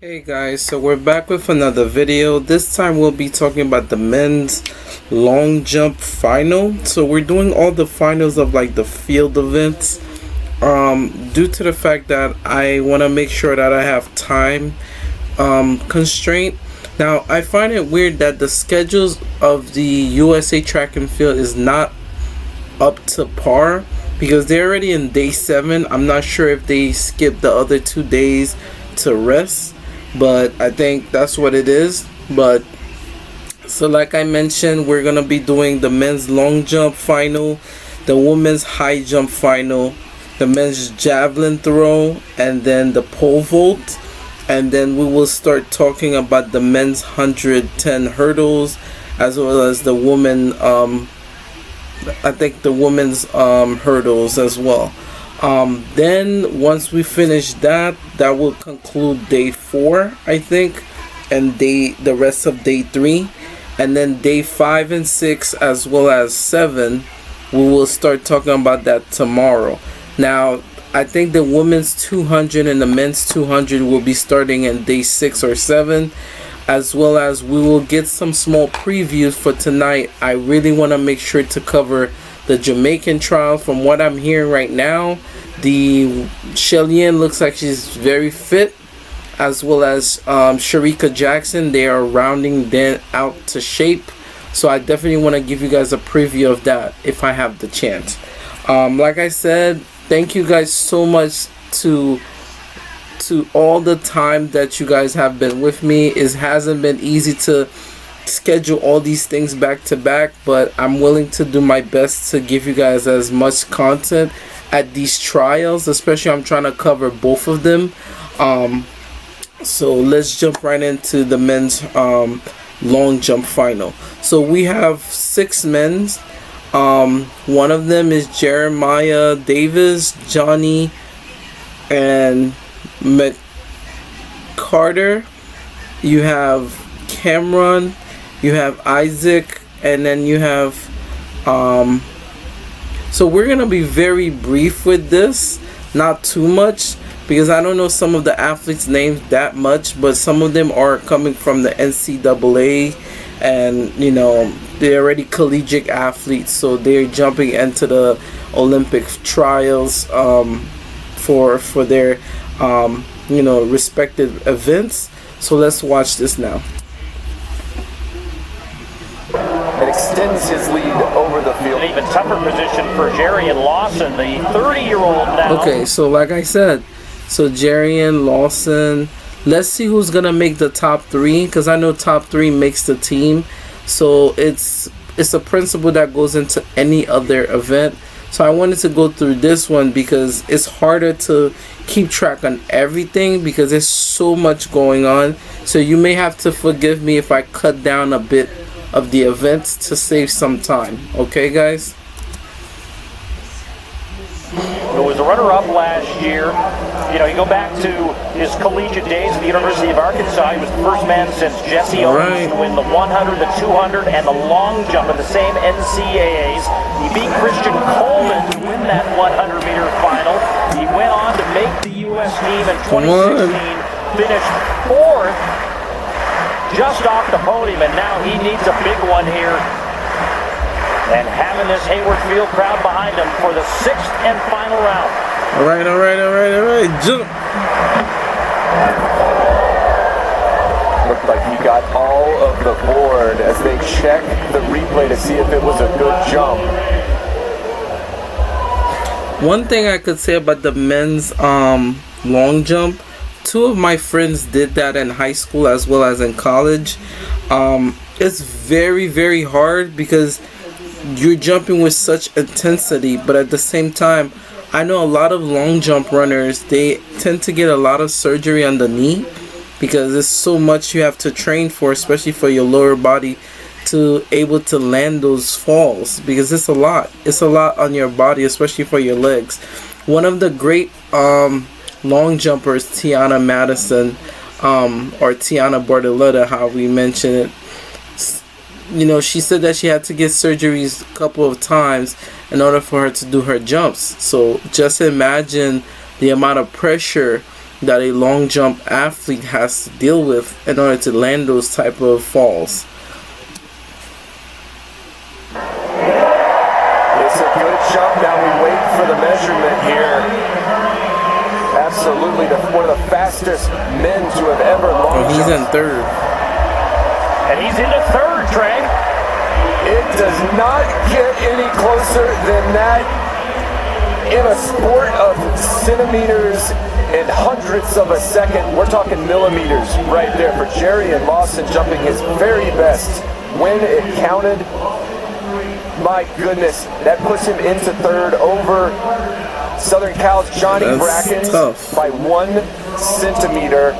Hey guys, so we're back with another video. This time we'll be talking about the men's long jump final. So we're doing all the finals of like the field events due to the fact that I want to make sure that I have time constraint. Now I find it weird that the schedules of the USA track and field is not up to par because they're already in day 7. I'm not sure if they skipped the other 2 days to rest, but I think that's what it is. But so like I mentioned, we're gonna be doing the men's long jump final, the women's high jump final, the men's javelin throw, and then the pole vault, and then we will start talking about the men's 110 hurdles as well as the women I think the women's hurdles as well. Then once we finish that will conclude day 4, I think, and the rest of day 3, and then day 5 and 6 as well as 7 we will start talking about that tomorrow. Now I think the women's 200 and the men's 200 will be starting in day 6 or 7, as well as we will get some small previews for tonight. I really want to make sure to cover the Jamaican trial. From what I'm hearing right now, the Shelly-Ann looks like she's very fit, as well as Sharika Jackson. They are rounding them out to shape, so I definitely want to give you guys a preview of that if I have the chance. Like I said, thank you guys so much to all the time that you guys have been with me. It hasn't been easy to schedule all these things back to back, but I'm willing to do my best to give you guys as much content at these trials, especially I'm trying to cover both of them. So let's jump right into the men's long jump final. So we have 6 men. One of them is Jeremiah Davis, Johnny, and McCarter. You have Cameron, you have Isaac, and then you have so we're gonna be very brief with this, not too much, because I don't know some of the athletes' names that much, but some of them are coming from the NCAA, and you know they're already collegiate athletes, so they're jumping into the Olympic trials for their respective events. So let's watch this now. It extends his lead over the field. An even tougher position for Jerry Lawson, the 30-year-old now. Okay, so like I said, so Jerry Lawson, let's see who's gonna make the top 3, because I know top 3 makes the team. So it's a principle that goes into any other event. So I wanted to go through this one because it's harder to keep track on everything because there's so much going on. So you may have to forgive me if I cut down a bit of the events to save some time. Okay, guys? Who was a runner-up last year. You know, you go back to his collegiate days at the University of Arkansas. He was the first man since Jesse Owens to win the 100, the 200, and the long jump in the same NCAAs. He beat Christian Coleman to win that 100-meter final. He went on to make the U.S. team in 2016, finished 4th, just off the podium, and now he needs a big one here. And having this Hayward Field crowd behind him for the 6th and final round. All right, jump. Looked like he got all of the board as they check the replay to see if it was a good jump. One thing I could say about the men's long jump, 2 of my friends did that in high school as well as in college. It's very, very hard because you're jumping with such intensity, but at the same time, I know a lot of long jump runners, they tend to get a lot of surgery on the knee because there's so much you have to train for, especially for your lower body, to able to land those falls, because it's a lot on your body, especially for your legs. One of the great long jumpers, Tiana Madison, or Tiana Bartoletta, how we mention it, you know, she said that she had to get surgeries a couple of times in order for her to do her jumps. So just imagine the amount of pressure that a long jump athlete has to deal with in order to land those type of falls. It's a good jump. Now we wait for the measurement here. Absolutely one of the fastest men to have ever long he's in third. And he's into third, Trey. It does not get any closer than that in a sport of centimeters and hundredths of a second. We're talking millimeters right there for Jerry and Lawson jumping his very best when it counted. My goodness, that puts him into third over Southern Cal's Johnny Brackens by 1 centimeter.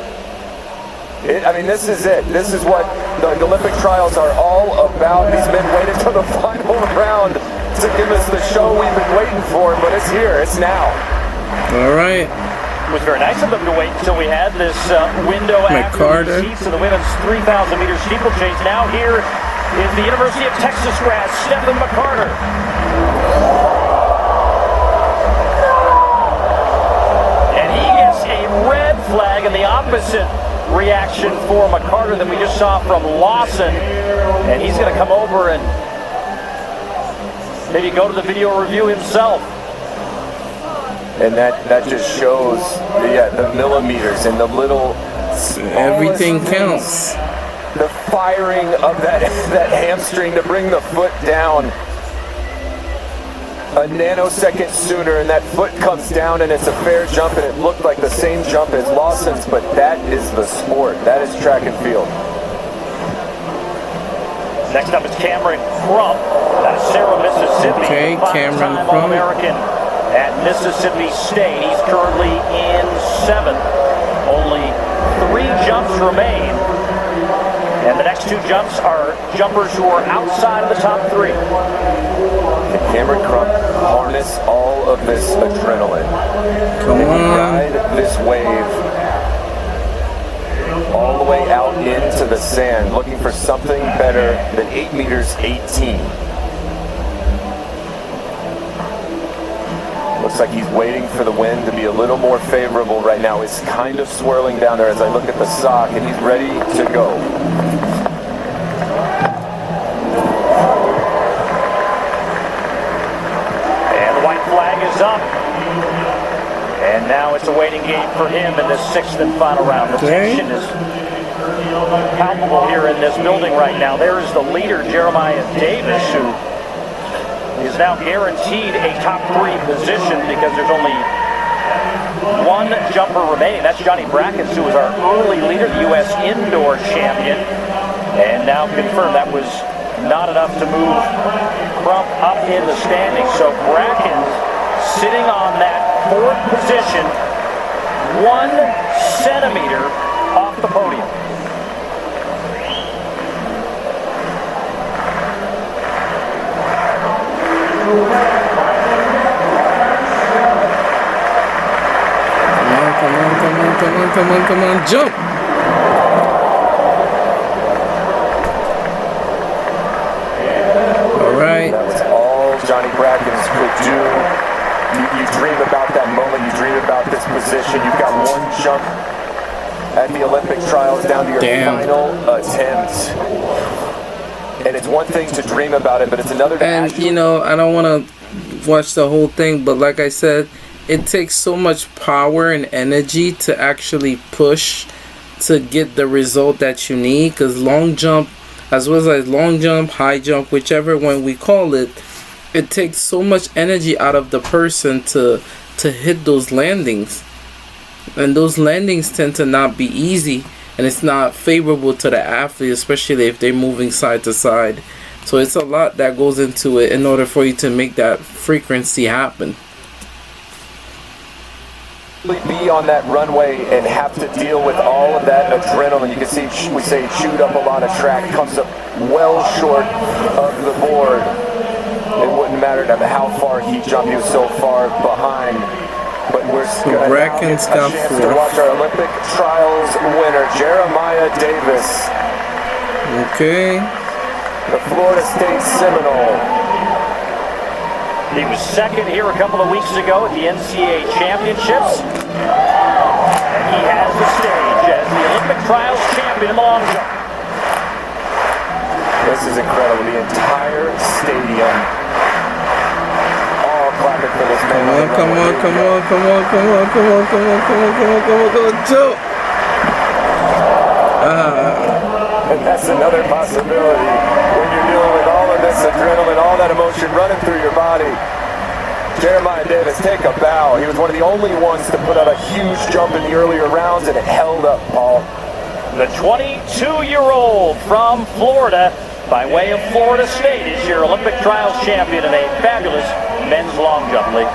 I mean, this is it. This is what the Olympic trials are all about. These men waited till the final round to give us the show we've been waiting for, but it's here. It's now. All right. It was very nice of them to wait until we had this window after the seats of the women's 3,000 meter steeplechase. Now here is the University of Texas grad, Stephen McCarter. And he gets a red flag in the opposite reaction for McCarter that we just saw from Lawson. And he's going to come over and maybe go to the video review himself. And that just shows the millimeters and the little everything counts. The firing of that hamstring to bring the foot down a nanosecond sooner, and that foot comes down and it's a fair jump, and it looked like the same jump as Lawson's, but that is the sport. That is track and field. Next up is Cameron Crump out of Sarah, Mississippi. Okay, Cameron Crump. All-American at Mississippi State. He's currently in 7th. Only 3 jumps remain. And the next 2 jumps are jumpers who are outside of the top 3. Can Cameron Crump harness all of this adrenaline? Come on. Ride this wave all the way out into the sand, looking for something better than 8 meters 18. Looks like he's waiting for the wind to be a little more favorable right now. It's kind of swirling down there as I look at the sock, and he's ready to go. And the white flag is up. And now it's a waiting game for him in this 6th and final round. The tension is palpable here in this building right now. There is the leader, Jeremiah Davis, who is now guaranteed a top 3 position because there's only 1 jumper remaining. That's Johnny Brackens, who was our early leader, the U.S. indoor champion. And now confirmed that was not enough to move Crump up in the standings. So Brackens sitting on that 4th position, 1 centimeter off the podium. Come on, jump! All right. That was all Johnny Brackens could do. You dream about that moment. You dream about this position. You've got 1 jump at the Olympic trials down to your final attempt. And it's one thing to dream about it, but it's another to actually... you know, I don't want to watch the whole thing, but like I said, it takes so much power and energy to actually push to get the result that you need, because long jump, as well as long jump, high jump, whichever one we call it, it takes so much energy out of the person to hit those landings, and those landings tend to not be easy, and it's not favorable to the athlete, especially if they're moving side to side. So it's a lot that goes into it in order for you to make that frequency happen. Be on that runway and have to deal with all of that adrenaline. You can see we say chewed up a lot of track, comes up well short of the board. It wouldn't matter how far he jumped, he was so far behind. But we're going to have a chance to watch our Olympic trials winner, Jeremiah Davis. Okay. The Florida State Seminole. He was 2nd here a couple of weeks ago at the NCAA Championships. And he trials champion in the long jump. This is incredible. The entire stadium all clapping for this man. Come on, Joe. And that's another possibility when you're dealing with all of this adrenaline, all that emotion running through your body. Jeremiah Davis, take a bow. He was one of the only ones to put out a huge jump in the earlier rounds, and it held up, Paul. The 22-year-old from Florida, by way of Florida State, is your Olympic trials champion in a fabulous men's long jump league.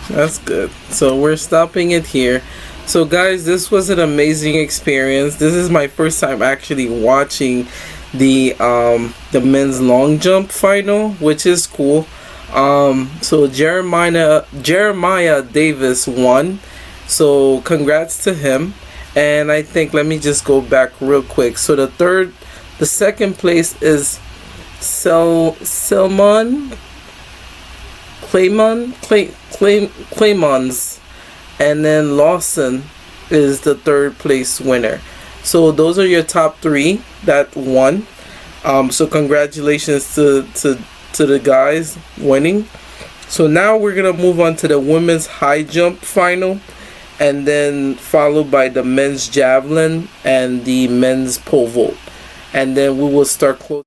That's good. So we're stopping it here. So guys, this was an amazing experience. This is my first time actually watching the men's long jump final, which is cool. So Jeremiah Davis won. So congrats to him. And I think, let me just go back real quick. So the second place is Claymons, and then Lawson is the third place winner. So those are your top three that won. So congratulations to the guys winning. So now we're gonna move on to the women's high jump final, and then followed by the men's javelin and the men's pole vault, and then we will start closing.